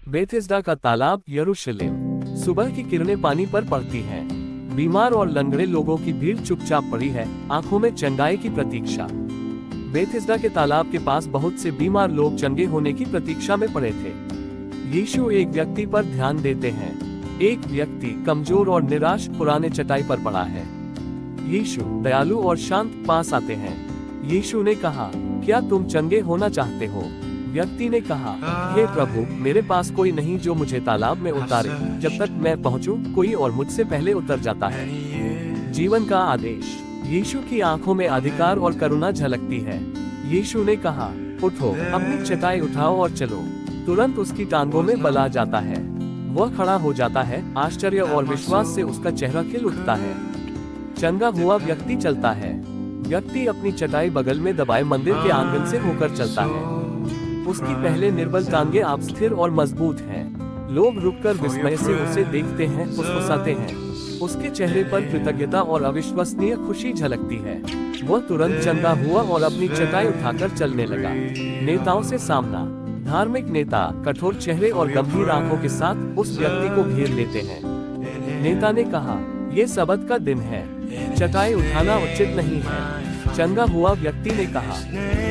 बेथिस्दा का तालाब, यरूशलेम। सुबह की किरणें पानी पर पड़ती हैं। बीमार और लंगड़े लोगों की भीड़ चुपचाप पड़ी है, आंखों में चंगाई की प्रतीक्षा। बेथिस्दा के तालाब के पास बहुत से बीमार लोग चंगे होने की प्रतीक्षा में पड़े थे। यीशु एक व्यक्ति पर ध्यान देते हैं। एक व्यक्ति कमजोर और निराश पुराने चटाई पर पड़ा है। यीशु दयालु और शांत पास आते हैं। यीशु ने कहा, क्या तुम चंगे होना चाहते हो? व्यक्ति ने कहा, हे प्रभु, मेरे पास कोई नहीं जो मुझे तालाब में उतारे। जब तक मैं पहुंचूं, कोई और मुझसे पहले उतर जाता है। जीवन का आदेश। यीशु की आंखों में अधिकार और करुणा झलकती है। यीशु ने कहा, उठो, अपनी चटाई उठाओ और चलो। तुरंत उसकी टांगों में बल आ जाता है। वह खड़ा हो जाता है। आश्चर्य और विश्वास से उसका चेहरा खिल उठता है। चंगा हुआ व्यक्ति चलता है। व्यक्ति अपनी चटाई बगल में दबाए मंदिर के आंगन से होकर चलता है। उसकी पहले निर्बल टांगे अब स्थिर और मजबूत हैं। लोग रुककर विस्मय से उसे देखते हैं, फुसफुसाते हैं। उसके चेहरे पर कृतज्ञता और अविश्वसनीय खुशी झलकती है। वह तुरंत चंगा हुआ और अपनी चटाई उठाकर चलने लगा। नेताओं से सामना। धार्मिक नेता कठोर चेहरे और गंभीर आंखों के साथ उस व्यक्ति को घेर लेते हैं। नेता ने कहा, ये सबत का दिन है, चटाई उठाना उचित नहीं है। चंगा हुआ व्यक्ति ने कहा,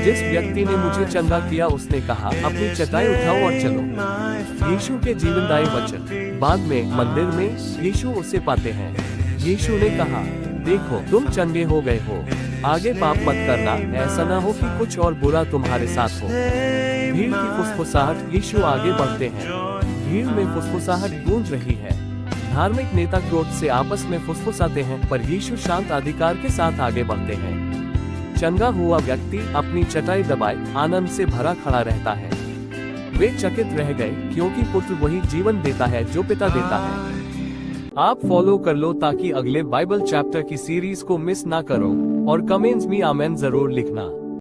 जिस व्यक्ति ने मुझे चंगा किया उसने कहा, अपनी चटाई उठाओ और चलो। यीशु के जीवनदायी वचन। बाद में मंदिर में यीशु उसे पाते हैं। यीशु ने कहा, देखो, तुम चंगे हो गए हो। आगे पाप मत करना, ऐसा न हो कि कुछ और बुरा तुम्हारे साथ हो। भीड़ की फुसफुसाहट। यीशु आगे बढ़ते हैं। भीड़ में फुसफुसाहट गूंज रही है। धार्मिक नेता क्रोध से आपस में फुसफुसाते हैं, पर यीशु शांत अधिकार के साथ आगे बढ़ते हैं। चंगा हुआ व्यक्ति अपनी चटाई दबाए आनंद से भरा खड़ा रहता है। वे चकित रह गए, क्योंकि पुत्र वही जीवन देता है जो पिता देता है। आप फॉलो कर लो ताकि अगले बाइबल चैप्टर की सीरीज को मिस ना करो, और कमेंट्स में आमेन जरूर लिखना।